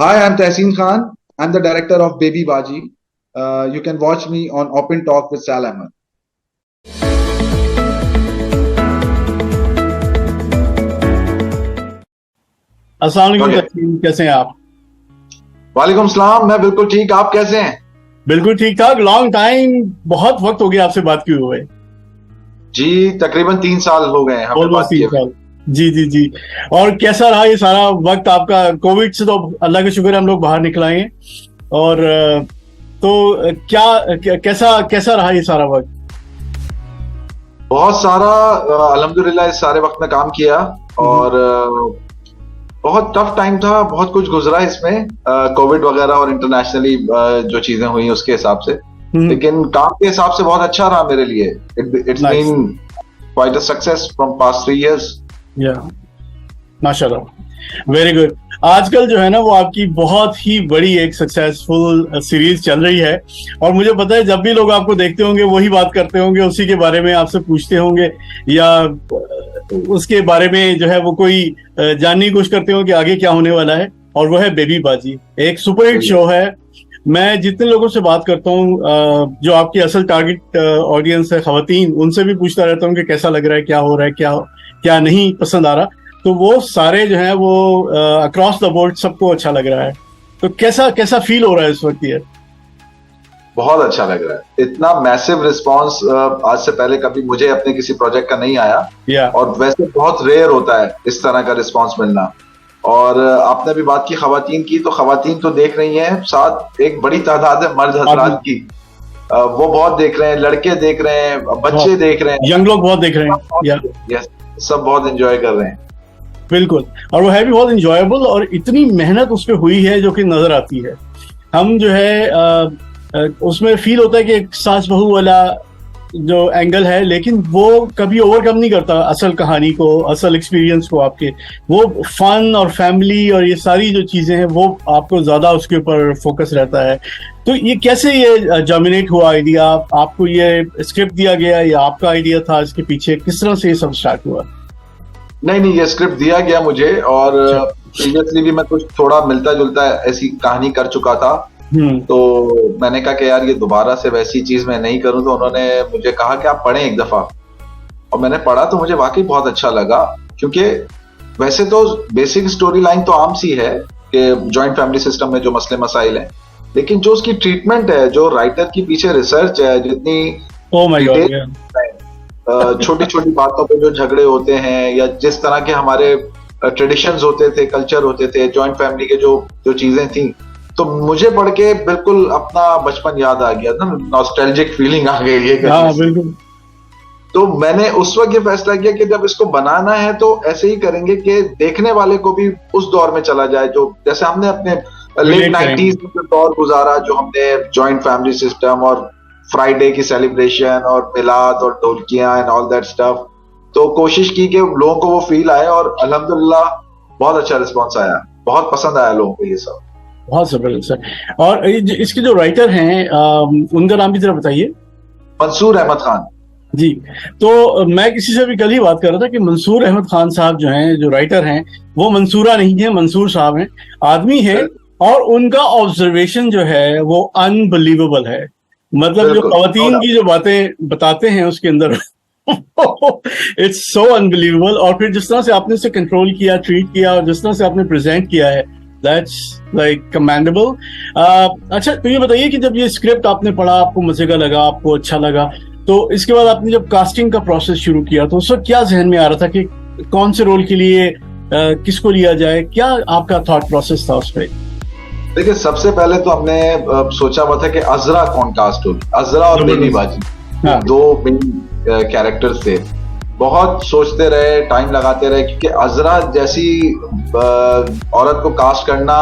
Hi, I'm Tehseen Khan. I'm the director of Baby Baji. You can watch me on Open Talk with Sal Ahmed. अस्सलाम वालेकुम Okay. तस्लीम, कैसे हैं आप? वालेकुम सलाम। मैं बिल्कुल ठीक। आप कैसे हैं? बिल्कुल ठीक ठाक। लॉन्ग टाइम, बहुत वक्त हो गया आपसे बात किए हुए। जी, तकरीबन 3 साल हो गए हैं हमें ऑलमोस्ट बात किए तीन हुए। साल जी जी जी। और कैसा रहा ये सारा वक्त आपका? कोविड से तो अल्लाह का शुक्र है हम लोग बाहर निकल आए हैं। और तो कैसा कैसा रहा ये सारा वक्त? बहुत सारा अल्हम्दुलिल्लाह इस सारे वक्त में काम किया और बहुत टफ टाइम था। बहुत कुछ गुजरा इसमें, कोविड वगैरह और इंटरनेशनली जो चीजें हुई उसके हिसाब से। लेकिन काम के हिसाब से बहुत अच्छा रहा मेरे लिए। It's Nice. Been quite a success from past 3 years। या माशाल्लाह, वेरी गुड। आजकल जो है ना वो आपकी बहुत ही बड़ी एक सक्सेसफुल सीरीज चल रही है। और मुझे पता है जब भी लोग आपको देखते होंगे वही बात करते होंगे, उसी के बारे में आपसे पूछते होंगे या उसके बारे में जो है वो कोई जानने की कोशिश करते हो कि आगे क्या होने वाला है। और वो है बेबी बाजी, एक सुपरहिट शो है। मैं जितने लोगों से बात करता हूँ जो आपकी असल टारगेट ऑडियंस है खवातीन, उनसे भी पूछता रहता हूँ कि कैसा लग रहा है, क्या हो रहा है, क्या क्या नहीं पसंद आ रहा। तो वो सारे जो है वो अक्रॉस द बोर्ड सबको अच्छा लग रहा है। तो कैसा कैसा फील हो रहा है इस वक्त ये? बहुत अच्छा लग रहा है। इतना मैसिव रिस्पांस आज से पहले कभी मुझे अपने किसी प्रोजेक्ट का नहीं आया। या और वैसे बहुत रेयर होता है इस तरह का रिस्पांस मिलना। और आपने भी बात की खवातीन की, तो खवातीन तो देख रही हैं, साथ एक बड़ी तादाद है मर्द हजरात की। वो बहुत देख रहे हैं, लड़के देख रहे हैं, बच्चे देख रहे हैं, यंग लोग बहुत देख रहे हैं। या यस, सब बहुत एंजॉय कर रहे हैं। बिल्कुल। और वो है भी बहुत इंजॉयबल, और इतनी मेहनत उस पर हुई है जो कि नजर आती है। हम जो है उसमें फील होता है कि एक सास बहू वाला जो एंगल है, लेकिन वो कभी ओवरकम नहीं करता असल कहानी को, असल एक्सपीरियंस को आपके। वो फन और फैमिली और ये सारी जो चीजें हैं वो आपको ज्यादा उसके ऊपर फोकस रहता है। तो ये कैसे ये जर्मिनेट हुआ आइडिया? आपको ये स्क्रिप्ट दिया गया या आपका आइडिया था इसके पीछे? किस तरह से ये सब स्टार्ट हुआ? नहीं, ये स्क्रिप्ट दिया गया मुझे, और प्रीवियसली भी मैं कुछ थोड़ा मिलता जुलता ऐसी कहानी कर चुका था। तो मैंने कहा कि यार ये दोबारा से वैसी चीज मैं नहीं करूं। तो उन्होंने मुझे कहा कि आप पढ़ें एक दफा। और मैंने पढ़ा तो मुझे वाकई बहुत अच्छा लगा, क्योंकि वैसे तो बेसिक स्टोरी लाइन तो आम सी है कि जॉइंट फैमिली सिस्टम में जो मसले मसाइल हैं, लेकिन जो उसकी ट्रीटमेंट है, जो राइटर की पीछे रिसर्च है, जितनी छोटी छोटी बातों पे जो झगड़े होते हैं, या जिस तरह के हमारे ट्रेडिशंस होते थे, कल्चर होते थे, जॉइंट फैमिली के जो जो चीजें थी, तो मुझे पढ़ के बिल्कुल अपना बचपन याद आ गया था। नॉस्टैल्जिक फीलिंग आ गई है। हाँ बिल्कुल। तो मैंने उस वक्त ये फैसला किया कि जब इसको बनाना है तो ऐसे ही करेंगे कि देखने वाले को भी उस दौर में चला जाए, जो जैसे हमने अपने लेट 90s में जो दौर गुजारा, जो हमने जॉइंट फैमिली सिस्टम और फ्राइडे की सेलिब्रेशन और मिलाद और ढोलकियां एंड ऑल दैट स्टफ। तो कोशिश की कि लोगों को वो फील आए, और अल्हम्दुलिल्लाह बहुत अच्छा रिस्पॉन्स आया, बहुत पसंद आया लोगों को ये सब। बहुत जबरदस्त है। और इसके जो राइटर हैं उनका नाम भी जरा बताइए। मंसूर अहमद खान जी। तो मैं किसी से भी कल ही बात कर रहा था कि मंसूर अहमद खान साहब जो हैं, जो राइटर हैं, वो मंसूरा नहीं है, मंसूर साहब हैं, आदमी है। और उनका ऑब्जर्वेशन जो है वो अनबिलीवेबल है। मतलब जो खवातीन की जो बातें बताते हैं उसके अंदर इट्स सो अनबिलीवेबल। और फिर जिस तरह से आपने इसे कंट्रोल किया, ट्रीट किया, और जिस तरह से आपने प्रेजेंट किया है, दैट्स लाइक कमेंडेबल। अच्छा, तो ये बताइए कि जब ये स्क्रिप्ट आपने पढ़ा, आपको मजे का लगा, आपको अच्छा लगा, तो इसके बाद आपने जब कास्टिंग का प्रोसेस शुरू किया तो उस वक्त क्या जहन में आ रहा था कि कौन से रोल के लिए किसको लिया जाए? क्या आपका थॉट प्रोसेस था उस पर? देखिए, सबसे पहले तो हमने सोचा हुआ था कि अजरा कौन कास्ट होगी। अजरा और बेबी बाजी, दो मेन कैरेक्टर्स थे। बहुत सोचते रहे, टाइम लगाते रहे, क्योंकि अजरा जैसी औरत को कास्ट करना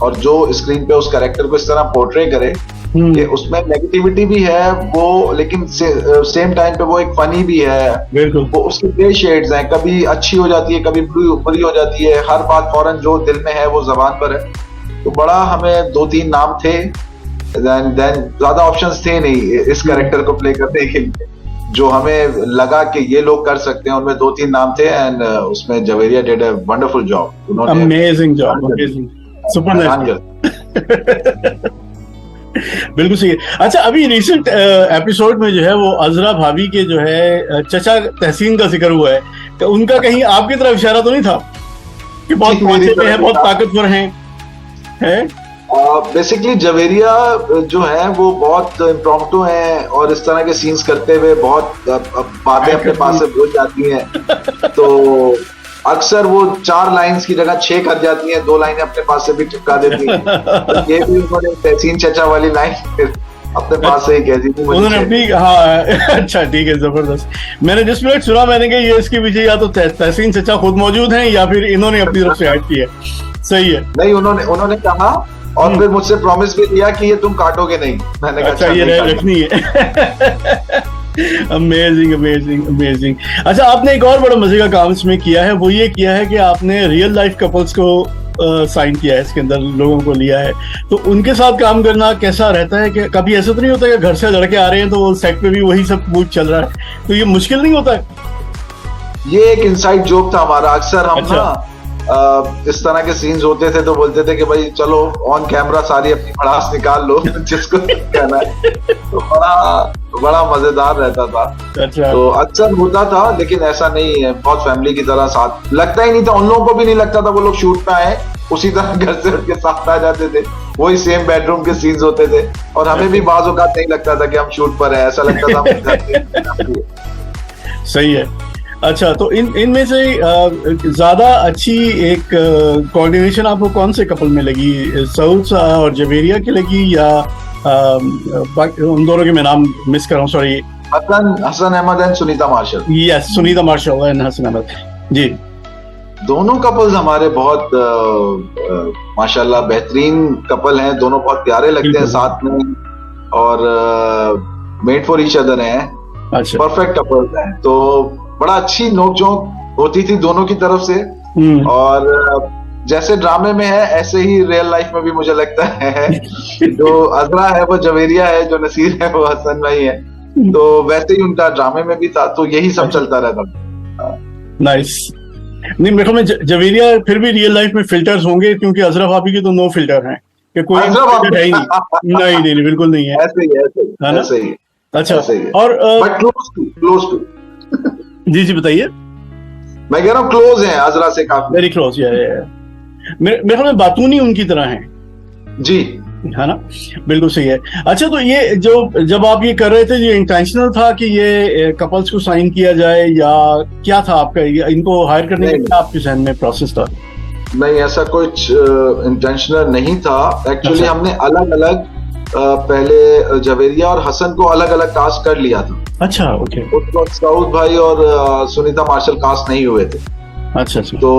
और जो स्क्रीन पे उस कैरेक्टर को इस तरह पोर्ट्रे करे कि उसमें नेगेटिविटी भी है वो, लेकिन सेम टाइम पे वो एक फनी भी है। वो उसके ग्रे शेड्स हैं, कभी अच्छी हो जाती है, कभी बुरी हो जाती है। हर बात फौरन जो दिल में है वो जबान पर है। तो बड़ा हमें 2-3 नाम थे, देन ज्यादा ऑप्शंस थे नहीं इस कैरेक्टर को प्ले करने के लिए। जो हमें लगा कि ये लोग कर सकते हैं, उनमें 2-3 नाम थे, एंड उसमें Javeria did a wonderful job. Amazing job, amazing. Super बिल्कुल सही है। अच्छा, अभी रिसेंट एपिसोड में जो है वो अजरा भाभी के जो है चचा तहसीन का जिक्र हुआ है, तो उनका कहीं आपकी तरफ इशारा तो नहीं था कि बहुत मोटे में है, बहुत ताकतवर हैं? बेसिकली जवेरिया जो है वो बहुत इम्प्रॉम्प्टू है और इस तरह के सीन्स करते हुए बहुत बातें अपने पास से भूल जाती हैं, तो अक्सर वो 4 लाइंस की जगह 6 कर जाती हैं, 2 लाइनें अपने पास से भी चिपका देती हैं। तो ये भी उन्होंने तहसीन चचा वाली लाइन अपने पास से ही कह दी थी उन्होंने अपनी। हाँ अच्छा ठीक है, जबरदस्त। मैंने जिस मिनट सुना मैंने कहा ये इसके पीछे या तो तहसीन चचा खुद मौजूद हैं या फिर इन्होंने अपनी तरफ से ऐड की है। सही है। नहीं, उन्होंने कहा और फिर मुझसे प्रॉमिस भी दिया कि ये तुम काटोगे नहीं। मैंने कहा अच्छा, ये रखनी है। Amazing amazing amazing. अच्छा, आपने एक और बड़ा मजे का काम इसमें किया है, वो ये किया है कि आपने रियल लाइफ कपल्स को साइन किया है, इसके अंदर लोगों को लिया है। तो उनके साथ काम करना कैसा रहता है? कि कभी ऐसा तो नहीं होता कि घर से लड़के आ रहे हैं तो सेट पे भी वही सब कुछ चल रहा है, तो ये मुश्किल नहीं होता है? ये एक इनसाइड जोक था हमारा। अक्सर हम इस तरह के सीन्स होते थे तो बोलते थे कि भाई चलो ऑन कैमरा सारी अपनी भड़ास निकाल लो जिसको कहना है, तो बड़ा मजेदार रहता था। अच्छा। तो अक्सर होता था, लेकिन ऐसा नहीं है, बहुत फैमिली की तरह साथ लगता ही नहीं था। उन लोगों को भी नहीं लगता था वो लोग शूट पे आए, उसी तरह घर से उनके साथ आ जाते थे, वही सेम बेडरूम के सीन्स होते थे, और हमें भी बाज़ औक़ात नहीं लगता था कि हम शूट पर है, ऐसा लगता था हम घर पे। सही है। अच्छा, तो इनमें से ज्यादा अच्छी एक कोऑर्डिनेशन आपको कौन से कपल में लगी? सऊद और जवेरिया की लगी या उन दोनों के मैं नाम मिस कर रहा हूँ, sorry. Hasan Ahmed and Sunita Marshall. Yes, Sunita Marshall and Hasan Ahmed ji. दोनों कपल्स हमारे बहुत माशाल्लाह बेहतरीन कपल हैं, दोनों बहुत प्यारे लगते हैं साथ में, और मेड फॉर ईच अदर हैं। अच्छा, परफेक्ट कपल्स हैं। तो बड़ा अच्छी नोकझोंक होती थी दोनों की तरफ से, और जैसे ड्रामे में है ऐसे ही रियल लाइफ में भी मुझे लगता है जो अजरा है वो जवेरिया है, जो नसीर है वो हसन भाई है, तो वैसे ही उनका ड्रामे में भी था, तो यही सब चलता रहता। नाइस। नहीं, मेरे ख्याल में जवेरिया फिर भी रियल लाइफ में फिल्टर्स होंगे, क्योंकि अजरा भाभी के तो नो फिल्टर हैं कि कोई फिल्टर है ही नहीं। नहीं, बिल्कुल नहीं है। ऐसे ही। अच्छा, और क्लोज टू जी बताइए। मैं कह रहा हूँ क्लोज है अजरा से, काफी वेरी क्लोज। मेरे ख्याल में बातूनी उनकी तरह है जी, है ना? बिल्कुल सही है। अच्छा, तो ये जब आप ये कर रहे थे, ये इंटेंशनल था कि ये कपल्स को साइन किया जाए, या क्या था आपका इनको हायर करने का क्या आपके जहन में प्रोसेस था? नहीं, ऐसा कुछ इंटेंशनल नहीं था एक्चुअली। अच्छा। हमने अलग अलग पहले जवेरिया और हसन को अलग अलग कास्ट कर लिया था। अच्छा, ओके। उस वक्त सऊद भाई और सुनीता मार्शल कास्ट नहीं हुए थे। अच्छा। तो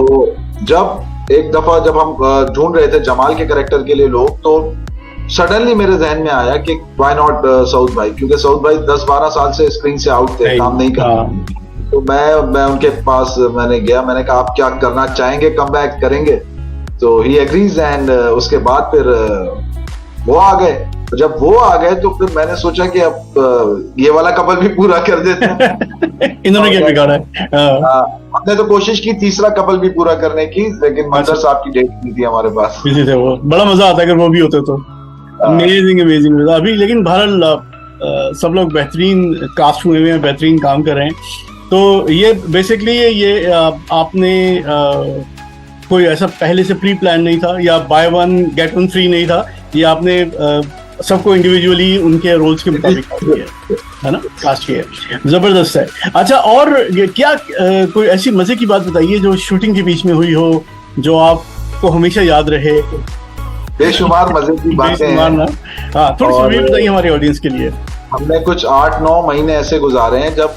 जब एक दफा जब हम ढूंढ रहे थे जमाल के कैरेक्टर के लिए लोग, तो सडनली मेरे जहन में आया कि व्हाई नॉट सऊद भाई, क्योंकि सऊद भाई 10-12 साल से स्क्रीन से आउट थे, काम नहीं कर रहे। तो मैं उनके पास मैंने गया, मैंने कहा आप क्या करना चाहेंगे, कम बैक करेंगे? तो ही एग्रीज, एंड उसके बाद फिर वो आ गए। तो जब वो आ गए तो फिर मैंने सोचा कि अब ये वाला कपल भी पूरा कर देते हैं। इन्होंने क्या बिगाड़ा है? हमने तो कोशिश की तीसरा कपल भी पूरा करने की, लेकिन मंजर साहब की डेट नहीं थी हमारे पास। थे वो, बड़ा मजा आता अगर वो भी होते तो। अमेजिंग। अभी लेकिन बहरहाल सब लोग बेहतरीन कास्ट हुए हैं, बेहतरीन काम कर रहे हैं। तो ये बेसिकली ये आपने कोई ऐसा पहले से प्री प्लान नहीं था, या by one get one free नहीं था, ये आपने सबको इंडिविजुअली उनके रोल्स के मुताबिक है ना कास्ट किया है? जबरदस्त है। अच्छा, और क्या कोई ऐसी मजे की बात बताइए जो शूटिंग के बीच में हुई हो, जो आपको हमेशा याद रहे? बेशुमार मजे की बातें हैं। हाँ, थोड़ी सी बताइए हमारे ऑडियंस के लिए। हमने कुछ 8-9 महीने ऐसे गुजारे हैं जब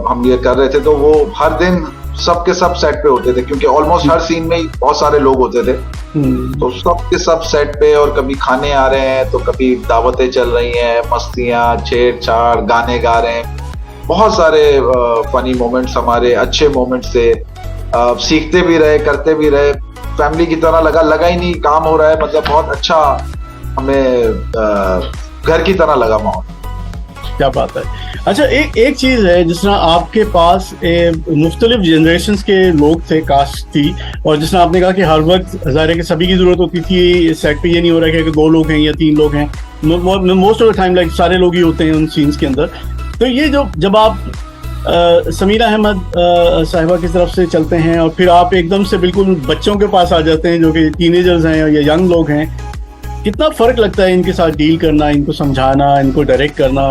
हम ये कर रहे थे, तो वो हर दिन सबके सब सेट पे होते थे, क्योंकि ऑलमोस्ट हर सीन में बहुत सारे लोग होते थे। तो सबके सब सेट पे, और कभी खाने आ रहे हैं तो कभी दावतें चल रही हैं, मस्तियां, छेड़छाड़, गाने गा रहे हैं, बहुत सारे फनी मोमेंट्स, हमारे अच्छे मोमेंट्स थे। सीखते भी रहे, करते भी रहे, फैमिली की तरह लगा ही नहीं काम हो रहा है, मतलब बहुत अच्छा हमें घर की तरह लगा माहौल। क्या बात है। अच्छा, एक चीज है, जिस तरह आपके पास मुख्तलिफ जनरेशन्स के लोग थे, कास्ट थी, और जिस तरह आपने कहा कि हर वक्त ज़ाहिर है कि सभी की जरूरत होती थी, सेट पे ये नहीं हो रहा है कि 2 लोग हैं या 3 लोग हैं, most of the time like सारे लोग ही होते हैं उन सीन्स के अंदर। तो ये जब आप समीरा अहमद साहिबा की तरफ से चलते हैं और फिर आप एकदम से बिल्कुल बच्चों के पास आ जाते हैं जो कि टीनेजर्स हैं या यंग लोग हैं, कितना फर्क लगता है इनके साथ डील करना, इनको समझाना, इनको डायरेक्ट करना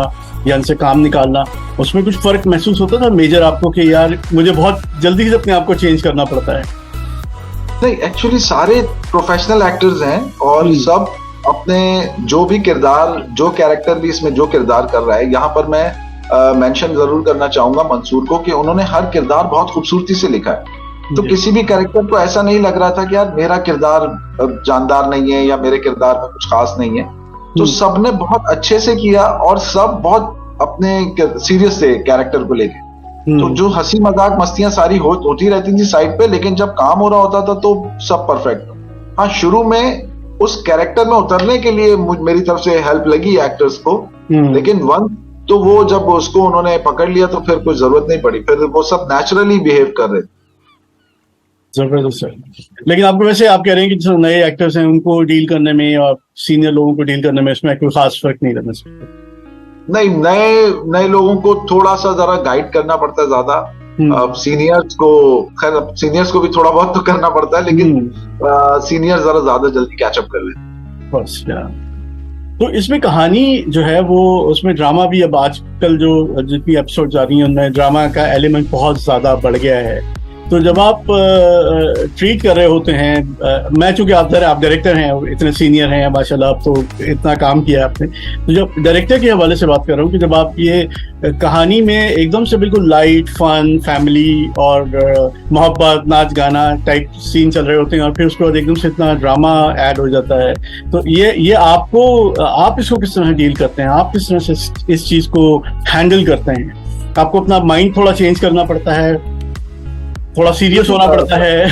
या इनसे काम निकालना? उसमें कुछ फर्क महसूस होता था मेजर आपको कि यार मुझे बहुत जल्दी से अपने आप को चेंज करना पड़ता है? नहीं, एक्चुअली सारे प्रोफेशनल एक्टर्स हैं और सब अपने जो भी किरदार, जो कैरेक्टर भी इसमें जो किरदार कर रहा है, यहाँ पर मैं मेंशन जरूर करना चाहूंगा मंसूर को कि उन्होंने हर किरदार बहुत खूबसूरती से लिखा है। तो किसी भी कैरेक्टर को ऐसा नहीं लग रहा था कि यार मेरा किरदार जानदार नहीं है या मेरे किरदार में कुछ खास नहीं है। तो सबने बहुत अच्छे से किया और सब बहुत अपने सीरियस थे कैरेक्टर को लेके। तो जो हंसी मजाक मस्तियां सारी होती रहती थी साइड पे, लेकिन जब काम हो रहा होता था तो सब परफेक्ट। हाँ, शुरू में उस कैरेक्टर में उतरने के लिए मेरी तरफ से हेल्प लगी एक्टर्स को, लेकिन वन तो वो जब उसको उन्होंने पकड़ लिया तो फिर कोई जरूरत नहीं पड़ी, फिर वो सब नेचुरली बिहेव कर रहे थे। जबरदस्त है। लेकिन आपको वैसे आप कह रहे हैं कि जो नए एक्टर्स हैं उनको डील करने में और सीनियर लोगों को डील करने में इसमें कोई खास फर्क नहीं रहना चाहिए? नहीं, नए लोगों को थोड़ा सा जरा गाइड करना पड़ता है ज्यादा। सीनियर्स को भी थोड़ा बहुत तो करना पड़ता है, लेकिन सीनियर जरा ज्यादा जल्दी कैचअप कर लेते हैं। तो इसमें कहानी जो है वो, उसमें ड्रामा भी, अब आजकल जो जितनी एपिसोड जा रही हैं उनमें ड्रामा का एलिमेंट बहुत ज्यादा बढ़ गया है। तो जब आप ट्रीट कर रहे होते हैं, मैं चूंकि आप डायरेक्टर हैं, इतने सीनियर हैं माशाल्लाह, आप तो इतना काम किया आपने, तो जब डायरेक्टर के हवाले से बात कर रहा हूँ कि जब आप ये कहानी में एकदम से बिल्कुल लाइट फन फैमिली और मोहब्बत नाच गाना टाइप सीन चल रहे होते हैं और फिर उसके बाद एकदम से इतना ड्रामा ऐड हो जाता है, तो ये आप इसको किस तरह डील करते हैं? आप किस तरह से इस चीज को हैंडल करते हैं? आपको अपना माइंड थोड़ा चेंज करना पड़ता है, थोड़ा सीरियस होना पड़ता है?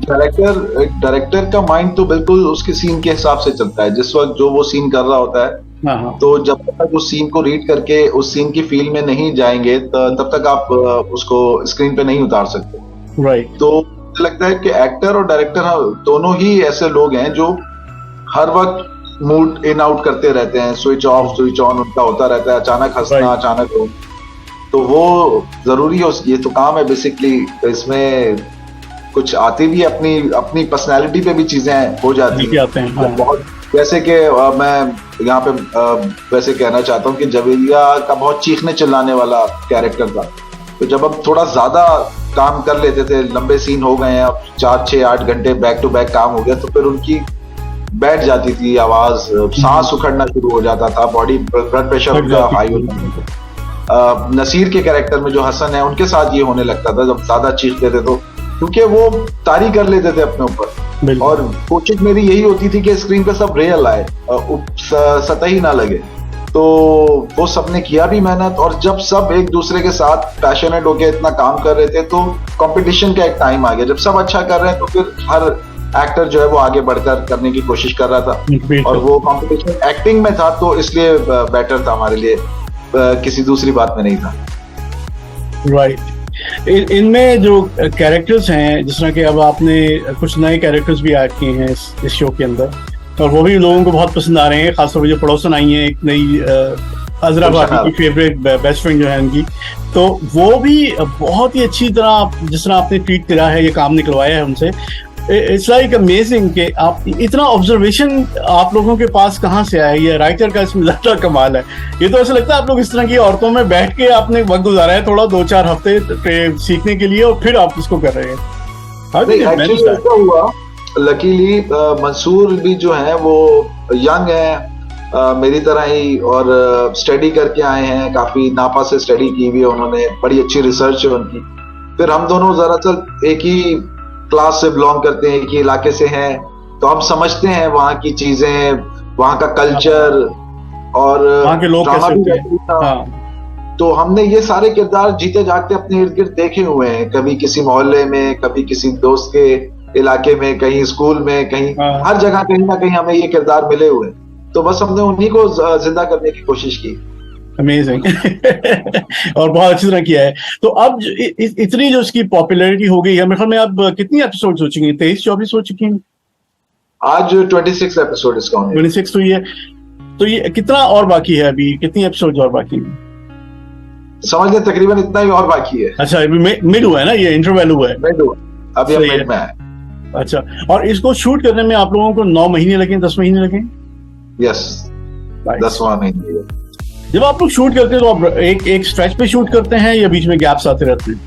डायरेक्टर का माइंड तो बिल्कुल उसके सीन के हिसाब से चलता है। जिस वक्त जो वो सीन कर रहा होता है, तो जब तक उस सीन को रीड करके उस सीन की फील में नहीं जाएंगे तब तक आप उसको स्क्रीन पे नहीं उतार सकते। राइट। तो मुझे लगता है कि एक्टर और डायरेक्टर दोनों ही ऐसे लोग हैं जो हर वक्त मूड इन आउट करते रहते हैं, स्विच ऑफ स्विच ऑन उनका होता रहता है, अचानक हंसना अचानक हो, तो वो जरूरी है, ये तो काम है बेसिकली। इसमें कुछ आती भी अपनी पर्सनैलिटी पे भी चीजें हो जाती हैं। तो बहुत, जैसे कि मैं यहाँ पे वैसे कहना चाहता हूँ कि जवेरिया का बहुत चीखने चिल्लाने वाला कैरेक्टर था, तो जब अब थोड़ा ज्यादा काम कर लेते थे, लंबे सीन हो गए हैं, अब 4, 6, 8 घंटे बैक टू बैक काम हो गया, तो फिर उनकी बैठ जाती थी आवाज, सांस उखड़ना शुरू हो जाता था, बॉडी ब्लड प्रेशर उनका हाई हो जाता था। नसीर के कैरेक्टर में जो हसन है, उनके साथ ये होने लगता था जब ज्यादा चीखते थे, तो क्योंकि वो तारी कर लेते थे अपने ऊपर, और कोशिश मेरी यही होती थी कि स्क्रीन पे सब रियल आए, सतही ना लगे। तो वो सबने किया भी मेहनत, और जब सब एक दूसरे के साथ पैशनेट होके इतना काम कर रहे थे, तो कंपटीशन का एक टाइम आ गया। जब सब अच्छा कर रहे हैं तो फिर हर एक्टर जो है वो आगे बढ़कर करने की कोशिश कर रहा था, और वो कंपटीशन एक्टिंग में था, तो इसलिए बेटर था हमारे लिए, किसी दूसरी बात में नहीं था। राइट। इनमें जो कैरेक्टर्स हैं, जिस तरह के अब आपने कुछ नए कैरेक्टर्स भी ऐड किए हैं इस शो के अंदर, और वो भी लोगों को बहुत पसंद आ रहे हैं, खासतौर पर जो पड़ोसन आई है, एक नई अजरा भाभी की फेवरेट बेस्ट फ्रेंड जो है उनकी, तो वो भी बहुत ही अच्छी तरह जिस तरह आपने ट्रीट करा है, ये काम निकलवाया है उनसे। इट्स लाइक अमेजिंग कि आप इतना ऑब्जर्वेशन आप लोगों के पास कहाँ से आया, ये राइटर का इसमें ज्यादा कमाल है। ये तो ऐसा लगता है आप लोग इस तरह की औरतों में बैठ के आपने वक्त गुजारा है थोड़ा 2-4 हफ्ते सीखने के लिए, और फिर आप इसको कर रहे हैं। हुआ लकीली मंसूर भी जो है वो यंग है मेरी तरह ही, और स्टडी करके आए हैं, काफी नापा से स्टडी की हुई है उन्होंने, बड़ी अच्छी रिसर्च है उनकी। फिर हम दोनों दरअसल एक ही क्लास से बिलोंग करते हैं, एक ही इलाके से हैं, तो हम समझते हैं वहाँ की चीजें, वहाँ का कल्चर और वहाँ के लोग कैसे हैं। तो हमने ये सारे किरदार जीते जागते अपने इर्द गिर्द देखे हुए हैं, कभी किसी मोहल्ले में, कभी किसी दोस्त के इलाके में, कहीं स्कूल में, कहीं हर जगह कहीं ना कहीं हमें ये किरदार मिले हुए, तो बस हमने उन्हीं को जिंदा करने की कोशिश की। अमेजिंग। और बहुत अच्छी तरह किया है। तो अब इतनी जो इसकी पॉपुलैरिटी हो गई है, मेरे ख्याल में अब कितनी एपिसोड हो चुकी हैं? 23-24 हो चुकी हैं आज 26 एपिसोड इसका होने 26 हुई है। तो ये कितना और बाकी है? अभी कितनी एपिसोड और बाकी है? समझ लें तकरीबन इतना ही और बाकी है। अच्छा, अभी मिड हुआ है ना, ये इंटरवल हुआ है? मिड हुआ, अभी हम सही है। मिड में है। अच्छा, और इसको शूट करने में आप लोगों को 9 महीने लगे, 10 महीने लगे? यस, 10वां महीने। जब आप लोग शूट करते हैं तो आप एक स्ट्रेच पे शूट करते हैं या बीच में गैप्स आते रहते हैं?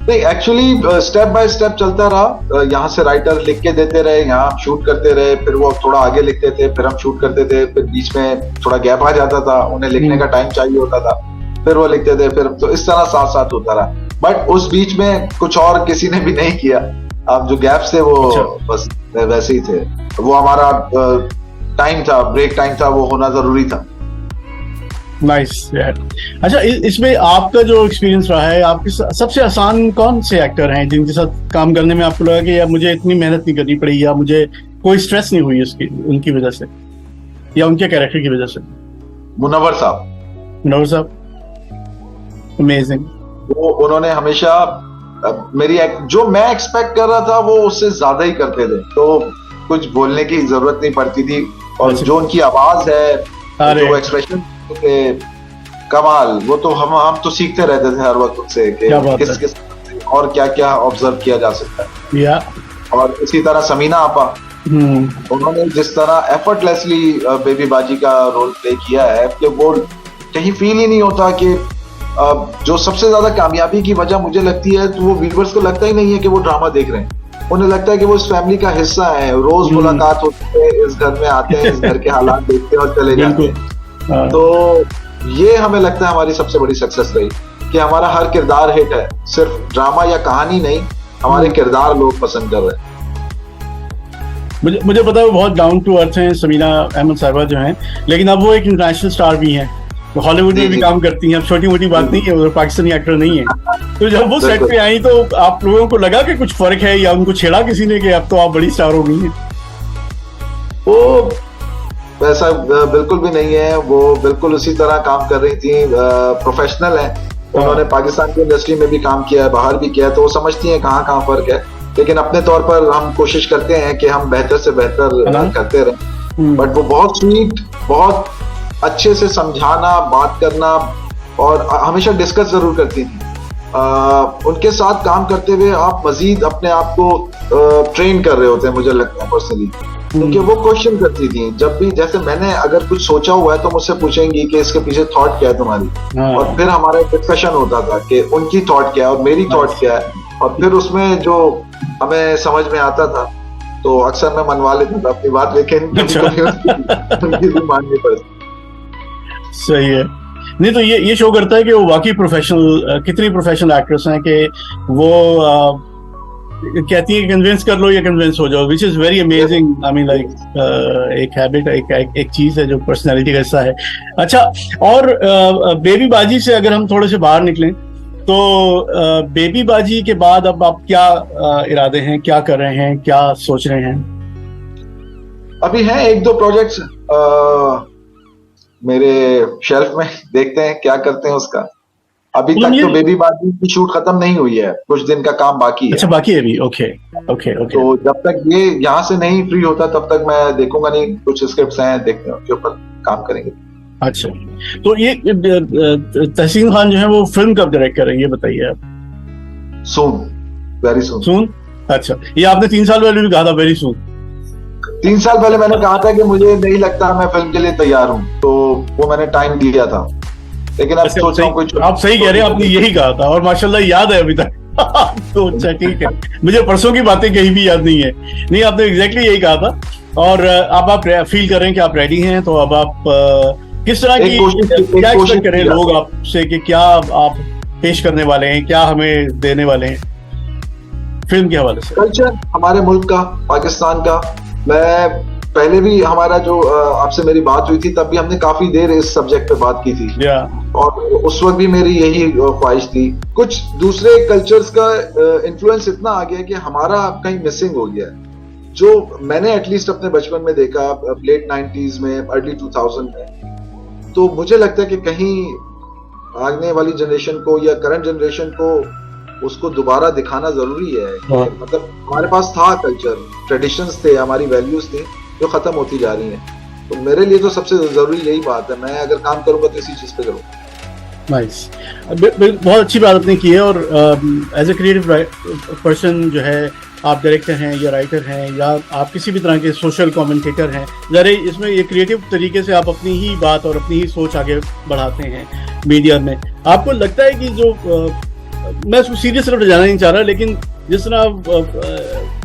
नहीं, एक्चुअली स्टेप बाय स्टेप चलता रहा। यहाँ से राइटर लिख के देते रहे, यहाँ हम शूट करते रहे, फिर वो थोड़ा आगे लिखते थे, फिर हम शूट करते थे, फिर बीच में थोड़ा गैप आ जाता था, उन्हें लिखने का टाइम चाहिए होता था, फिर वो लिखते थे, फिर तो इस तरह साथ साथ होता रहा। बट उस बीच में कुछ और किसी ने भी नहीं किया। अब जो गैप्स थे वो बस वैसे ही थे। वो हमारा टाइम था, ब्रेक टाइम था, वो होना जरूरी था। नाइस यार। अच्छा, इसमें आपका जो एक्सपीरियंस रहा है, आपके सबसे आसान कौन से एक्टर हैं जिनके साथ काम करने में आपको लगा कि यार मुझे इतनी मेहनत नहीं करनी पड़ी, या मुझे कोई स्ट्रेस नहीं हुई उसकी उनकी वजह से, या उनके कैरेक्टर की वजह से? मुनव्वर साहब। मुनव्वर साहब अमेजिंग। वो उन्होंने हमेशा मेरी जो मैं एक्सपेक्ट कर रहा था वो उससे ज्यादा ही करते थे, तो कुछ बोलने की जरूरत नहीं पड़ती थी। और जो उनकी आवाज है, जो एक्सप्रेशन थे, कमाल। वो तो हम तो सीखते रहते थे हर वक्त उनसे कि किस किस और क्या क्या ऑब्जर्व किया जा सकता है। या और इसी तरह समीना आपा, उन्होंने जिस तरह एफर्टलेसली बेबी बाजी का रोल प्ले किया है कि वो कहीं फील ही नहीं होता कि जो सबसे ज्यादा कामयाबी की वजह मुझे लगती है, तो वो व्यूअर्स को लगता ही नहीं है कि वो ड्रामा देख रहे हैं। उन्हें लगता है कि वो इस फैमिली का हिस्सा है, रोज मुलाकात होती है, इस घर में आते हैं, इस घर के हालात देखते हैं और चले जाते हैं। तो ये हमें लगता है हमारी सबसे बड़ी सक्सेस रही कि हमारा हर किरदार हिट है। सिर्फ ड्रामा या कहानी नहीं, हमारे किरदार लोग पसंद कर रहे हैं। मुझे पता है वो बहुत डाउन टू अर्थ हैं, समीना अहमद साहिबा जो हैं, लेकिन अब वो एक इंटरनेशनल स्टार भी हैं, हॉलीवुड में भी काम करती हैं। अब छोटी मोटी बात नहीं है, वो पाकिस्तानी एक्टर नहीं है। तो जब वो सेट पे आई तो आप लोगों को लगा कि कुछ फर्क है, या उनको छेड़ा किसी ने कि अब तो आप बड़ी स्टार हो गई हैं? वो वैसा बिल्कुल भी नहीं है। वो बिल्कुल उसी तरह काम कर रही थी, प्रोफेशनल है। उन्होंने पाकिस्तान की इंडस्ट्री में भी काम किया है, बाहर भी किया है, तो वो समझती हैं कहाँ फर्क है। लेकिन अपने तौर पर हम कोशिश करते हैं कि हम बेहतर से बेहतर करते रहें। बट वो बहुत स्वीट, बहुत अच्छे से समझाना, बात करना, और हमेशा डिस्कस जरूर करती थी। उनके साथ काम करते हुए आप मजीद अपने आप को ट्रेन कर रहे होते हैं, मुझे लगता है पर्सनली, क्योंकि वो क्वेश्चन करती थी। जब भी जैसे मैंने अगर कुछ सोचा हुआ है तो मुझसे पूछेंगी कि इसके पीछे थॉट क्या है तुम्हारी, और फिर हमारा डिस्कशन होता था कि उनकी थॉट क्या है और मेरी थॉट क्या है, और फिर उसमें जो हमें समझ में आता था तो अक्सर मैं मनवा लेता था अपनी बात, लेकिन उनकी भी माननी पड़ती। सही है। नहीं तो ये शो करता है कि वो वाकई प्रोफेशनल, कितनी प्रोफेशनल एक्ट्रेस हैं कि वो कहती है कन्विंस कर लो या कन्विंस हो जाओ, which is very amazing. I mean like एक हैबिट, एक चीज है जो पर्सनैलिटी का हिस्सा है। अच्छा, और बेबी बाजी से अगर हम थोड़े से बाहर निकलें तो बेबी बाजी के बाद अब आप क्या इरादे हैं, क्या कर रहे हैं, क्या सोच रहे हैं? अभी हैं 1-2 प्रोजेक्ट्स मेरे शेल्फ में, देखते हैं क्या करते हैं उसका। अभी तक तो बेबी बाजी की शूट खत्म नहीं हुई है, कुछ दिन का काम बाकी है। अच्छा, बाकी है अभी? ओके। तो जब तक ये यहाँ से नहीं फ्री होता तब तक मैं देखूंगा नहीं। कुछ स्क्रिप्ट्स हैं, देखते हैं, उसके ऊपर काम करेंगे। अच्छा, तो ये तहसीन खान जो है वो फिल्म कब डायरेक्ट कर रही है, बताइए आप? सून, वेरी सून। अच्छा, ये आपने 3 साल पहले भी कहा था वेरी सून। 3 साल पहले मैंने कहा था कि मुझे नहीं लगता मैं फिल्म के लिए तैयार हूँ, तो वो मैंने टाइम दिया था। लेकिन अब सोच रहा हूँ कुछ। आप सही कह रहे हैं, आपने यही कहा था और माशाल्लाह याद है अभी तक। तो अच्छा, ठीक है, मुझे परसों की बातें कहीं भी याद नहीं है। नहीं, आपने एग्जैक्टली यही कहा था। और अब आप फील कर रहे हैं कि आप रेडी हैं, तो अब आप किस तरह की क्या एक्सपेक्ट करें लोग आपसे कि क्या आप पेश करने वाले हैं, क्या हमें देने वाले हैं फिल्म के हवाले से? कल्चर हमारे मुल्क का, पाकिस्तान का। मैं पहले भी हमारा जो आपसे मेरी बात हुई थी तब भी हमने काफी देर इस सब्जेक्ट पे बात की थी, और उस वक्त भी मेरी यही ख्वाहिश थी। कुछ दूसरे कल्चर्स का इन्फ्लुएंस इतना आ गया कि हमारा कहीं मिसिंग हो गया है, जो मैंने एटलीस्ट अपने बचपन में देखा, लेट 90s में, अर्ली 2000 में। तो मुझे लगता है कि कहीं आने वाली जनरेशन को या करंट जनरेशन को उसको दोबारा दिखाना जरूरी है कि मतलब हमारे पास था कल्चर, ट्रेडिशंस थे, हमारी वैल्यूज थी जो खत्म होती जा रही हैं। तो मेरे लिए तो सबसे जरूरी यही बात है, मैं अगर काम करूंगा तो इसी चीज पे करूंगा। नाइस, बहुत अच्छी बात आपने की है। और एज ए क्रिएटिव पर्सन जो है, आप डायरेक्टर हैं या राइटर हैं या आप किसी भी तरह के सोशल कमेंटेटर हैं, ज़रा इसमें ये क्रिएटिव तरीके से आप अपनी ही बात और अपनी ही सोच आगे बढ़ाते हैं मीडिया में। आपको लगता है कि जो मैं उसको सीरियस तरफ जाना नहीं चाह रहा, लेकिन जिस तरह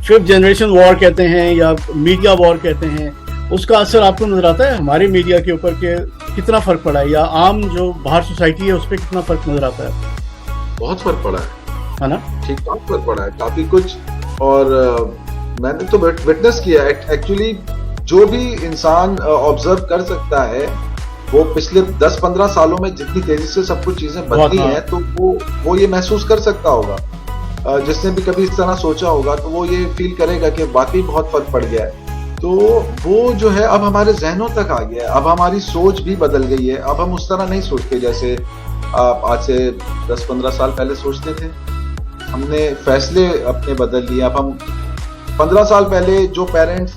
फिफ्थ जनरेशन वॉर कहते हैं या मीडिया वॉर कहते हैं, उसका असर आपको नजर आता है हमारे मीडिया के ऊपर के कितना फर्क पड़ा है, या आम जो बाहर सोसाइटी है उस पर कितना फर्क नजर आता है? बहुत फर्क पड़ा है ना? ठीक ठाक फर्क पड़ा है, काफी कुछ। और मैंने तो विटनेस किया एक्चुअली। जो भी इंसान ऑब्जर्व कर सकता है, वो पिछले 10-15 सालों में जितनी तेजी से सब कुछ चीजें बदली हैं, तो वो ये महसूस कर सकता होगा। जिसने भी कभी इस तरह सोचा होगा तो वो ये फील करेगा कि वाकई बहुत फर्क पड़ गया है। तो वो जो है अब हमारे जहनों तक आ गया है, अब हमारी सोच भी बदल गई है। अब हम उस तरह नहीं सोचते जैसे आप आज से 10-15 साल पहले सोचते थे। हमने फैसले अपने बदल लिए। अब हम 15 साल पहले जो पेरेंट्स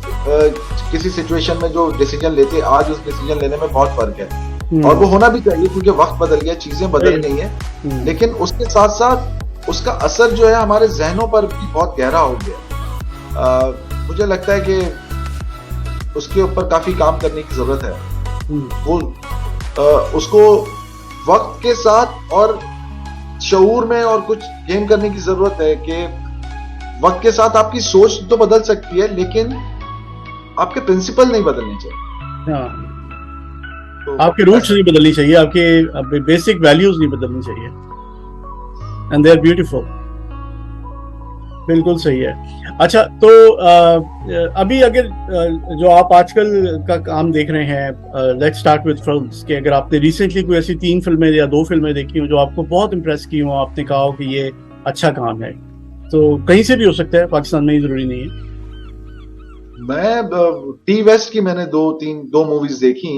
किसी सिचुएशन में जो डिसीजन लेते, आज उस डिसीजन लेने में बहुत फर्क है। और वो होना भी चाहिए क्योंकि वक्त बदल गया, चीजें बदल गई हैं। लेकिन उसके साथ साथ उसका असर जो है हमारे जहनों पर भी बहुत गहरा हो गया। मुझे लगता है कि उसके ऊपर काफी काम करने की जरूरत है। वो उसको वक्त के साथ और शऊर में और कुछ गेम करने की जरूरत है कि वक्त के साथ आपकी सोच तो बदल सकती है, लेकिन आपके प्रिंसिपल नहीं बदलने चाहिए। तो आपके रूट्स नहीं बदलनी चाहिए, आपके बेसिक वैल्यूज नहीं बदलनी चाहिए। And they are beautiful. बिल्कुल सही है। अच्छा, तो अभी अगर जो आप आजकल का काम देख रहे हैं, लेट्स स्टार्ट विद फिल्म्स, कि अगर आपने रिसेंटली कोई ऐसी 3 फिल्में या 2 फिल्में देखी हो जो आपको बहुत इम्प्रेस की हो, आपने कहा हो कि ये अच्छा काम है, तो कहीं से भी हो सकता है, पाकिस्तान में ही जरूरी नहीं है। मैं टी वेस्ट की मैंने 2 मूवीज देखी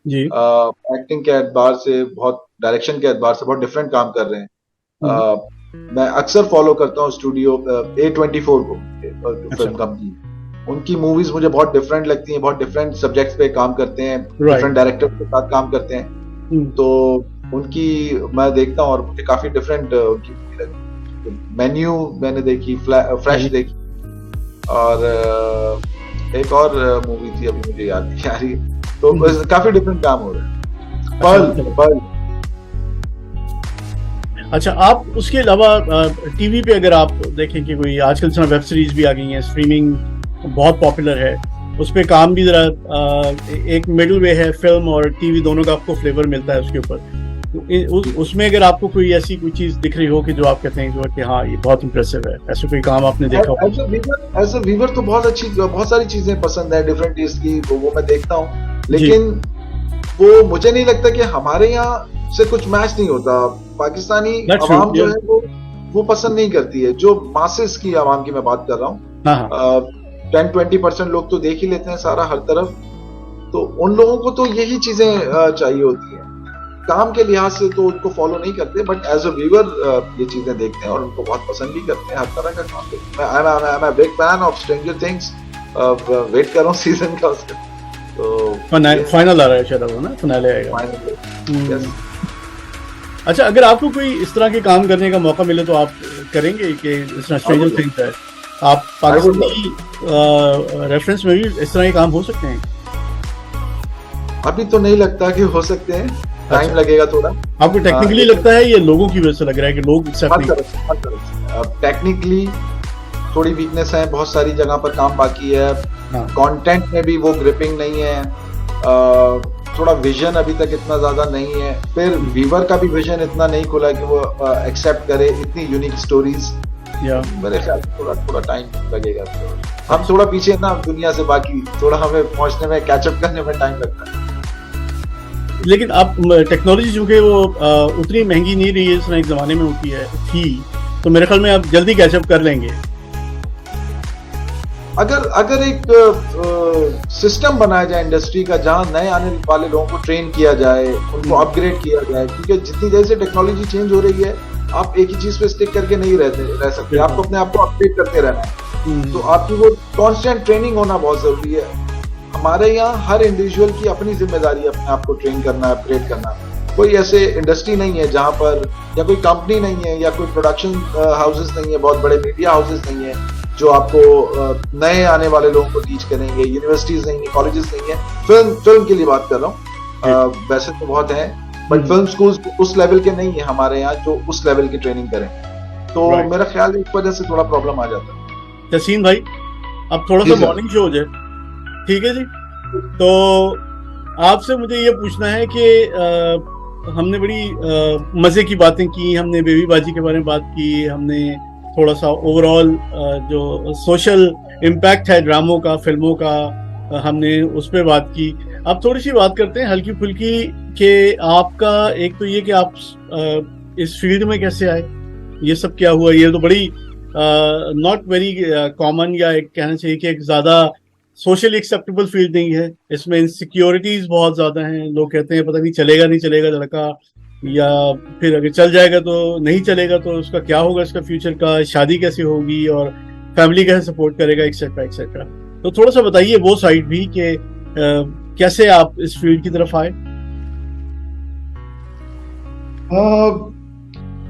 जी। एक्टिंग के एतबार से, बहुत डायरेक्शन के एतबार से बहुत डिफरेंट काम कर रहे हैं। मैं अक्सर फॉलो करता हूँ स्टूडियो A24 को, फिल्म कंपनी। उनकी मूवीज मुझे बहुत डिफरेंट लगती हैं, बहुत डिफरेंट सब्जेक्ट्स पे काम करते हैं, डिफरेंट डायरेक्टर के साथ काम करते हैं। तो उनकी मैं देखता हूँ और मुझे काफी डिफरेंट उनकी मेन्यू मैंने देखी, फ्रेश देखी, और एक और मूवी थी अभी मुझे याद नहीं आ रही। तो काफी डिफरेंट काम हो रहा है। पल। अच्छा, आप उसके अलावा टीवी पे अगर आप देखें कि कोई आजकल से वेब सीरीज भी आ गई हैं, स्ट्रीमिंग बहुत पॉपुलर है, उस पे काम भी जरा एक मिडिल वे है, फिल्म और टीवी दोनों का आपको फ्लेवर मिलता है उसके ऊपर। उसमें अगर आपको कोई ऐसी कोई चीज दिख रही हो कि जो आप कहते हैं कि हाँ ये बहुत इंप्रेसिव है, ऐसा कोई काम आपने देखा हो? एज अ व्यूअर तो बहुत सारी चीजें पसंद है डिफरेंट टेस्ट की, वो मैं देखता हूँ, लेकिन वो मुझे नहीं लगता कि हमारे यहाँ से कुछ मैच नहीं होता। पाकिस्तानी आवाम जो है वो पसंद नहीं करती है, जो मासेस की आवाम की मैं बात कर रहा हूँ। 10-20% लोग तो देख ही लेते हैं सारा हर तरफ, तो उन लोगों को तो यही चीजें चाहिए होती हैं। काम के लिहाज से तो उनको फॉलो नहीं करते, बट एज अ व्यूअर ये चीजें देखते हैं और उनको बहुत पसंद भी करते हैं, हर तरह का काम देखते हैं। I am big fan of Stranger Things. Wait कर रहा हूँ सीजन का उसका। तो फाइनल आ रहा है शायद, वो ना फिनाले आएगा। अच्छा, अगर आपको कोई इस तरह के काम करने का मौका मिले तो आप करेंगे कि इस तरह स्ट्रेंजर थिंग्स है, आप पाकिस्तानी रेफरेंस में भी इस तरह के काम हो सकते हैं? अभी तो नहीं लगता कि हो सकते हैं, टाइम लगेगा थोड़ा। आपको टेक्निकली लगता है या लोगों की वजह से लग रहा है कि लोग टेक्निकली थोड़ी वीकनेस है, बहुत सारी जगह पर काम बाकी है। कंटेंट में भी वो ग्रिपिंग नहीं है, थोड़ा विजन अभी तक इतना ज्यादा नहीं है, फिर व्यूअर का भी विजन इतना नहीं खुला कि वो एक्सेप्ट करे इतनी यूनिक स्टोरीज। मेरे ख्याल से थोड़ा टाइम लगेगा। हम थोड़ा पीछे ना दुनिया से, बाकी थोड़ा हमें पहुंचने में, कैचअप करने में टाइम लगता है। लेकिन आप टेक्नोलॉजी चूंकि वो उतनी महंगी नहीं रही है जितना एक जमाने में होती है थी, तो मेरे ख्याल में आप जल्दी कैचअप कर लेंगे। अगर अगर एक सिस्टम बनाया जाए इंडस्ट्री का, जहां नए आने वाले लोगों को ट्रेन किया जाए, उनको अपग्रेड किया जाए, क्योंकि जितनी देर से टेक्नोलॉजी चेंज हो रही है, आप एक ही चीज पे स्टिक करके नहीं रह सकते, आपको अपने आप को अपडेट करते रहना है। तो आपकी वो कांस्टेंट ट्रेनिंग होना बहुत जरूरी है। हमारे यहाँ हर इंडिविजुअल की अपनी जिम्मेदारी है अपने आप को ट्रेन करना, अपग्रेड करना। कोई ऐसे इंडस्ट्री नहीं है जहां पर, या कोई कंपनी नहीं है, या कोई प्रोडक्शन हाउसेस नहीं है, बहुत बड़े मीडिया हाउसेस नहीं है जो आपको नए आने वाले लोगों को टीच करेंगे, यूनिवर्सिटीज नहीं है, कॉलेजेस नहीं है। फिल्म के लिए बात कर रहा हूँ, वैसे तो बहुत है, बट फिल्म स्कूल्स उस लेवल के नहीं है हमारे यहाँ जो उस लेवल की ट्रेनिंग करें। तो मेरा ख्याल है इस वजह से थोड़ा प्रॉब्लम आ जाता है। तहसीन भाई, अब थोड़ा सा मॉर्निंग शो हो जाए, ठीक है जी। तो आपसे मुझे ये पूछना है कि हमने बड़ी मजे की बातें की, हमने बेबी बाजी के बारे में बात की, हमने थोड़ा सा ओवरऑल जो सोशल इम्पैक्ट है ड्रामों का, फिल्मों का, हमने उस पर बात की। अब थोड़ी सी बात करते हैं हल्की फुल्की कि आपका, एक तो ये कि आप इस फील्ड में कैसे आए, ये सब क्या हुआ। ये तो बड़ी नॉट वेरी कॉमन, या एक कहना चाहिए कि एक ज्यादा सोशली एक्सेप्टेबल फील्ड नहीं है। इसमें इनसिक्योरिटीज बहुत ज्यादा हैं, लोग कहते हैं पता नहीं चलेगा नहीं चलेगा लड़का, या फिर अगर चल जाएगा तो नहीं चलेगा तो उसका क्या होगा, इसका फ्यूचर का, शादी कैसे होगी और फैमिली कैसे सपोर्ट करेगा, एक्सेट्रा एक्सेट्रा। तो थोड़ा सा बताइए वो साइड भी कि कैसे आप इस फील्ड की तरफ आए।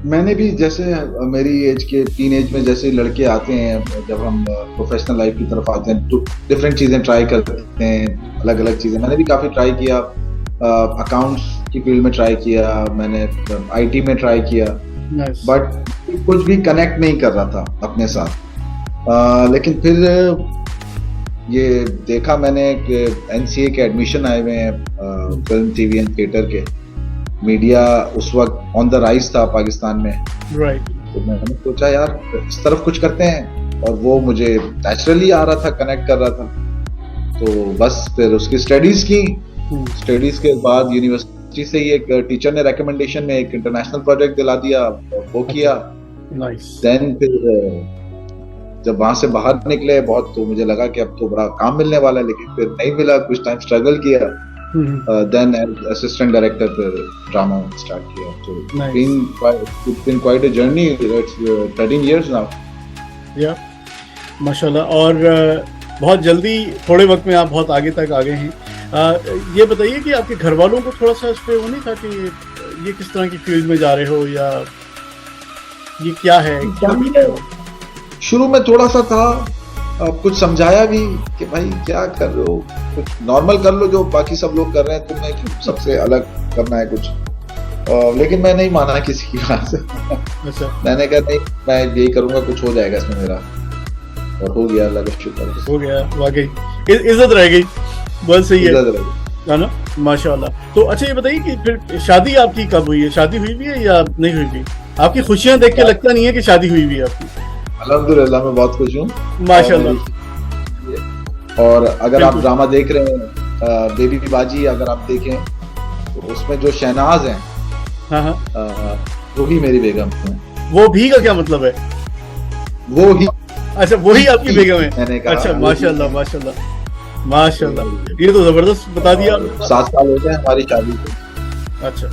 मैंने भी, जैसे मेरी एज के टीन एज में जैसे लड़के आते हैं, जब हम प्रोफेशनल लाइफ की तरफ आते हैं तो डिफरेंट चीजें ट्राई करते हैं, अलग अलग चीजें। मैंने भी काफी ट्राई किया, अकाउंट्स की फील्ड में ट्राई किया, मैंने आईटी में ट्राई किया, बट कुछ भी कनेक्ट नहीं कर रहा था अपने साथ। लेकिन फिर ये देखा मैंने कि एनसीए के एडमिशन आए हुए हैं फिल्म, टीवी एंड थिएटर के। मीडिया उस वक्त ऑन द राइज था पाकिस्तान में, तो मैंने सोचा यार इस तरफ कुछ करते हैं, और वो मुझे नेचुरली आ रहा था, कनेक्ट कर रहा था। तो बस फिर उसकी स्टडीज की, स्टडीज के बाद यूनिवर्सिटी से ही एक टीचर ने रिकमेंडेशन में एक इंटरनेशनल प्रोजेक्ट दिला दिया, वो किया। देन फिर जब वहां से बाहर निकले बहुत, तो मुझे लगा कि अब तो बड़ा काम मिलने वाला है, लेकिन फिर नहीं मिला। कुछ टाइम स्ट्रगल किया, then as assistant director फिर ड्रामा स्टार्ट किया। तो it's been quite a journey. It's 13 years now. Yeah, माशाल्लाह। और बहुत जल्दी, थोड़े वक्त में आप बहुत आगे तक आ गए हैं। ये बताइए कि आपके घर वालों को थोड़ा सा इस पे वो नहीं था कि ये किस तरह की फील्ड में जा रहे हो, या ये क्या है? शुरू में थोड़ा सा था, कुछ समझाया भी कि भाई क्या कर रहे हो, कुछ नॉर्मल कर लो जो बाकी सब लोग कर रहे हैं, तुम्हें क्यों सबसे अलग करना है कुछ। लेकिन मैं नहीं माना किसी की बात से। अच्छा। मैंने कहा नहीं, मैं यही करूंगा, कुछ हो जाएगा इसमें मेरा, और हो गया, अल्लाह का शुक्र हो गया। वाकई इज्जत रह गई, बहुत सही है ना, माशाल्लाह। तो अच्छा ये बताइए कि फिर शादी आपकी कब हुई है? शादी हुई भी है या नहीं हुई भी? आपकी खुशियां देख के लगता नहीं है कि शादी हुई भी है आपकी। अल्हम्दुलिल्लाह, मैं बहुत खुश हूँ माशाल्लाह। और अगर आप ड्रामा देख रहे हैं बेबी बाजी, अगर आप देखें तो उसमें जो शहनाज हैं, वो ही मेरी बेगम है। वो भी का क्या मतलब है? वो ही, अच्छा वो ही आपकी बेगम है? मैंने कहा अच्छा, माशाल्लाह माशाल्लाह माशाल्लाह, ये तो जबरदस्त बता दिया। 7 साल हो गए हमारी शादी को। अच्छा।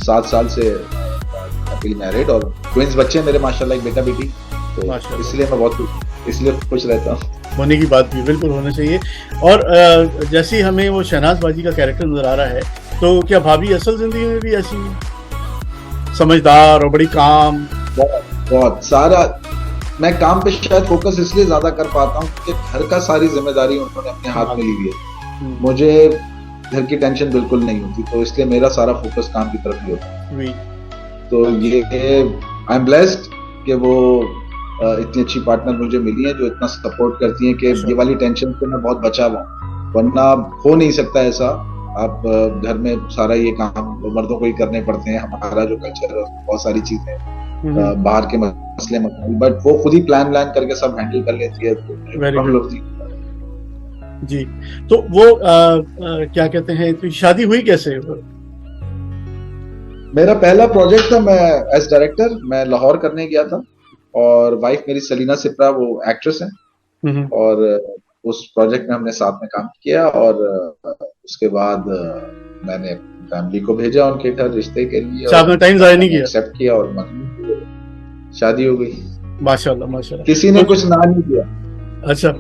7 साल से हैप्पीली मैरिड, और ट्विंस बच्चे मेरे माशाल्लाह, एक बेटा बेटी। तो इसलिए मैं बहुत इसलिए खुश रहता हूँ। होने की बात भी बिल्कुल होना चाहिए। और जैसे हमें वो शहनाज बाजी का कैरेक्टर नजर आ रहा है, तो क्या भाभी असल जिंदगी में भी ऐसी समझदार और बड़ी काम? बहुत सारा। मैं काम पे शायद फोकस इसलिए ज्यादा कर पाता हूँ कि घर का सारी जिम्मेदारी उन्होंने अपने हाथ में ली हुई है। मुझे घर की टेंशन बिल्कुल नहीं होती, तो इसलिए मेरा सारा फोकस काम की तरफ ही होता है। तो ये आई एम ब्लेस्ड कि वो इतनी अच्छी पार्टनर मुझे मिली है जो इतना सपोर्ट करती है कि ये वाली टेंशन से मैं बहुत बचा हुआ हूँ। वरना हो नहीं सकता ऐसा, आप घर में सारा ये काम मर्दों को ही करने पड़ते हैं। हमारा जो कल्चर है, बहुत सारी चीजें बाहर के मसले मसाइल, बट वो खुद ही प्लान करके सब हैंडल कर लेती है। जी। तो वो क्या कहते हैं, तो शादी हुई कैसे? मेरा पहला प्रोजेक्ट था, मैं एज डायरेक्टर मैं लाहौर करने गया था, और वाइफ मेरी सलीना सिप्रा, वो एक्ट्रेस है, और उस प्रोजेक्ट में हमने साथ में काम किया, और उसके बाद मैंने फैमिली को भेजा उनके घर रिश्ते के लिए, और आपने टाइम जाया नहीं किया? एक्सेप्ट किया और शादी हो गई। माशाल्लाह माशाल्लाह। किसी ने कुछ ना नहीं किया। अच्छा,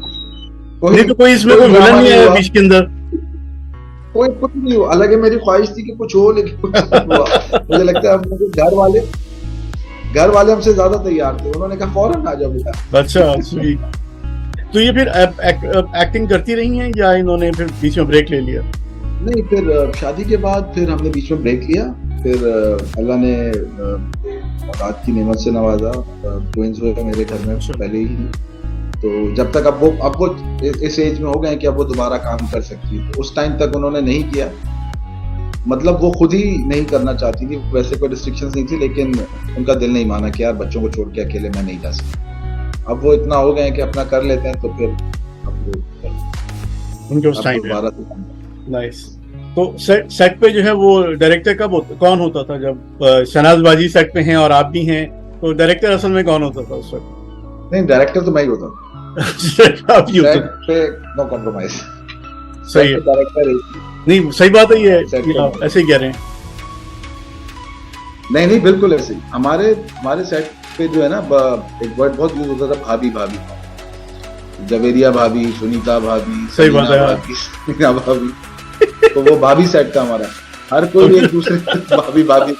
नहीं तो कोई इसमें कोई विलन नहीं है बीच के अंदर? कोई कुछ नहीं हुआ। अलग है, मेरी ख्वाहिश थी कि कुछ हो, लेकिन कुछ नहीं हुआ। मुझे लगता है मुझे घर वाले हमसे ज्यादा तैयार थे। उन्होंने कहा फौरन आ जाओ बेटा। अच्छा, स्वीट। तो ये फिर एक्टिंग करती रही हैं या इन्होंने फिर बीच में ब्रेक ले लिया? नहीं, फिर शादी के बाद फिर हमने बीच में ब्रेक लिया। फिर अल्लाह ने औलाद की नेमत से नवाजा। ट्विंस हुए मेरे घर में पहले ही। तो जब तक अब वो इस एज में हो गए कि अब वो दोबारा काम कर सकती है, तो उस टाइम तक उन्होंने नहीं किया। मतलब वो खुद ही नहीं करना चाहती थी, वैसे कोई रिस्ट्रिक्शंस नहीं थी, लेकिन उनका दिल नहीं माना कि यार बच्चों को छोड़ के अकेले मैं नहीं जा सकता। अब वो इतना हो गए हैं कि अपना कर लेते हैं, तो फिर उनके उस टाइम नाइस। तो सेट पे जो है वो डायरेक्टर कौन होता था? जब शहनाज बाजी सेट पे हैं और आप भी हैं, तो डायरेक्टर असल में कौन होता था उस वक्त? नहीं, डायरेक्टर तो मैं ही होता था। आप ही होते थे? No compromise. सही है, डायरेक्टर नहीं सही बात है ये, आप ऐसे ही कह रहे हैं। नहीं बिल्कुल ऐसे ही। हमारे सेट पे जो है ना, एक वर्ड बहुत यूज होता था, भाभी भाभी। जवेरिया भाभी, सुनीता भाभी, सही बात है, भाभी। तो वो भाभी सेट था हमारा। हर कोई एक दूसरे भाभी भाभी।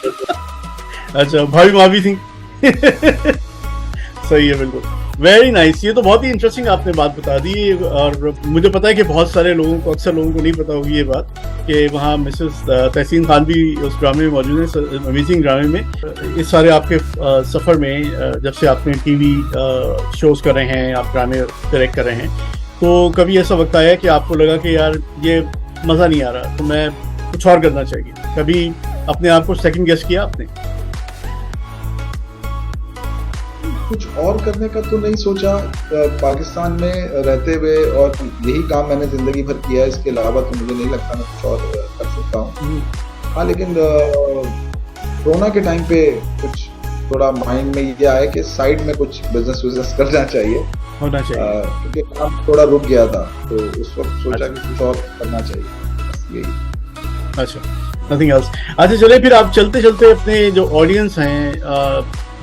अच्छा, भाभी भाभी थी। सही है, बिल्कुल, वेरी नाइस। ये तो बहुत ही इंटरेस्टिंग आपने बात बता दी, और मुझे पता है कि बहुत सारे लोगों को, अक्सर लोगों को नहीं पता होगी ये बात कि वहाँ मिसेस तहसीन खान भी उस ड्रामे में मौजूद है, अमेजिंग ड्रामे में। इस सारे आपके सफ़र में, जब से आपने टीवी शोज कर रहे हैं, आप ड्रामे डायरेक्ट कर रहे हैं, तो कभी ऐसा वक्त आया कि आपको लगा कि यार ये मज़ा नहीं आ रहा, तो मैं कुछ और करना चाहिए? कभी अपने आप को सेकंड गेस किया आपने? कुछ और करने का तो नहीं सोचा। पाकिस्तान में रहते हुए और यही काम मैंने जिंदगी भर किया है, इसके अलावा तो मुझे नहीं लगता मैं कुछ और कर सकता हूँ। हाँ, लेकिन कोरोना के टाइम पे कुछ थोड़ा माइंड में ये आया कि साइड में कुछ बिजनेस करना चाहिए, होना चाहिए, क्योंकि काम थोड़ा रुक गया था, तो उस वक्त सोचा कि कुछ और करना चाहिए, बस यही। अच्छा, नथिंग एल्स। अच्छा, चलिए फिर आप चलते चलते अपने जो ऑडियंस हैं,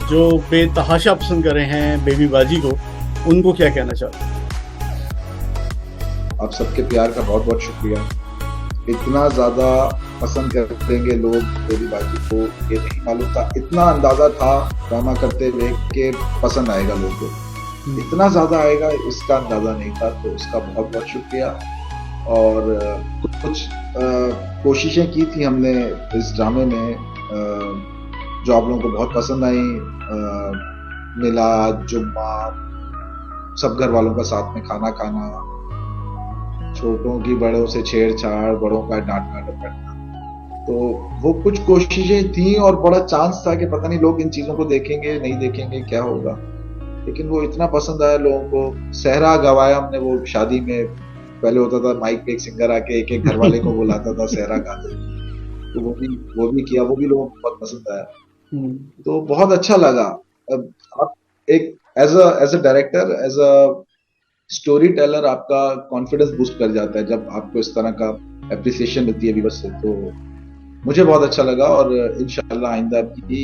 जो बेतहाशा पसंद कर रहे हैं बेबी बाजी को, उनको क्या कहना चाहते हैं? आप सबके प्यार का बहुत बहुत शुक्रिया। इतना ज्यादा पसंद करेंगे लोग बेबी बाजी को, ये नहीं मालूम था। इतना अंदाजा था ड्रामा करते हुए कि पसंद आएगा लोगों को, इतना ज्यादा आएगा इसका अंदाजा नहीं था, तो उसका बहुत बहुत शुक्रिया। और कुछ कोशिशें की थी हमने इस ड्रामे में, जो आप लोगों को बहुत पसंद आई। मिलाद, जुम्मा, सब घर वालों का साथ में खाना खाना, छोटों की बड़ों से छेड़छाड़, बड़ों का डांटना डपटना, तो वो कुछ कोशिशें थी, और बड़ा चांस था कि पता नहीं लोग इन चीजों को देखेंगे नहीं देखेंगे, क्या होगा, लेकिन वो इतना पसंद आया लोगों को। सहरा गवाया हमने वो शादी में। पहले होता था माइक पे एक सिंगर आके एक घर वाले को बुलाता था सहरा गाते, तो वो भी किया, वो भी लोगों को बहुत पसंद आया। तो बहुत अच्छा लगा। अब आप एक as a director, as a story teller, आपका कॉन्फिडेंस बूस्ट कर जाता है जब आपको इस तरह का एप्रिसिएशन मिलती है व्यूअर्स से। तो मुझे बहुत अच्छा लगा, और इंशाल्लाह आइंदा भी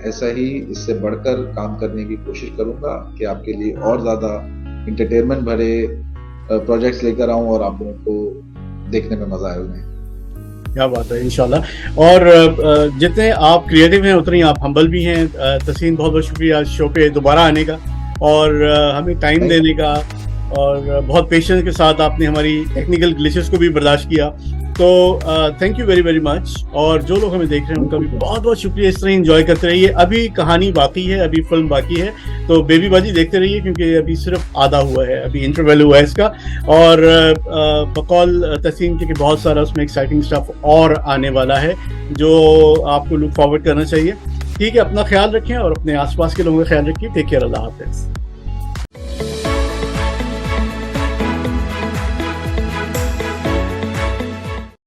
ऐसा ही, इससे बढ़कर काम करने की कोशिश करूंगा कि आपके लिए और ज्यादा इंटरटेनमेंट भरे प्रोजेक्ट्स लेकर आऊं और आप लोगों को देखने में मजा आए उन्हें। क्या बात है, इंशाल्लाह। और जितने आप क्रिएटिव हैं उतने आप हम्बल भी हैं। तहसीन, बहुत बहुत शुक्रिया शो पे दोबारा आने का और हमें टाइम देने का, और बहुत पेशेंस के साथ आपने हमारी टेक्निकल ग्लिचेस को भी बर्दाश्त किया। तो thank you very very much. और जो लोग हमें देख रहे हैं उनका भी बहुत बहुत शुक्रिया। इस तरह एंजॉय करते रहिए। अभी कहानी बाकी है, अभी फिल्म बाकी है, तो बेबी बाजी देखते रहिए, क्योंकि अभी सिर्फ आधा हुआ है, अभी इंटरवल हुआ है इसका। और बकौल तहसीन के बहुत सारा उसमें एक्साइटिंग स्टफ और आने वाला है, जो आपको लुक फॉरवर्ड करना चाहिए। ठीक है, अपना ख्याल रखें और अपने आसपास के लोगों का ख्याल रखिए। टेक केयर, अल्लाह हाफिज़।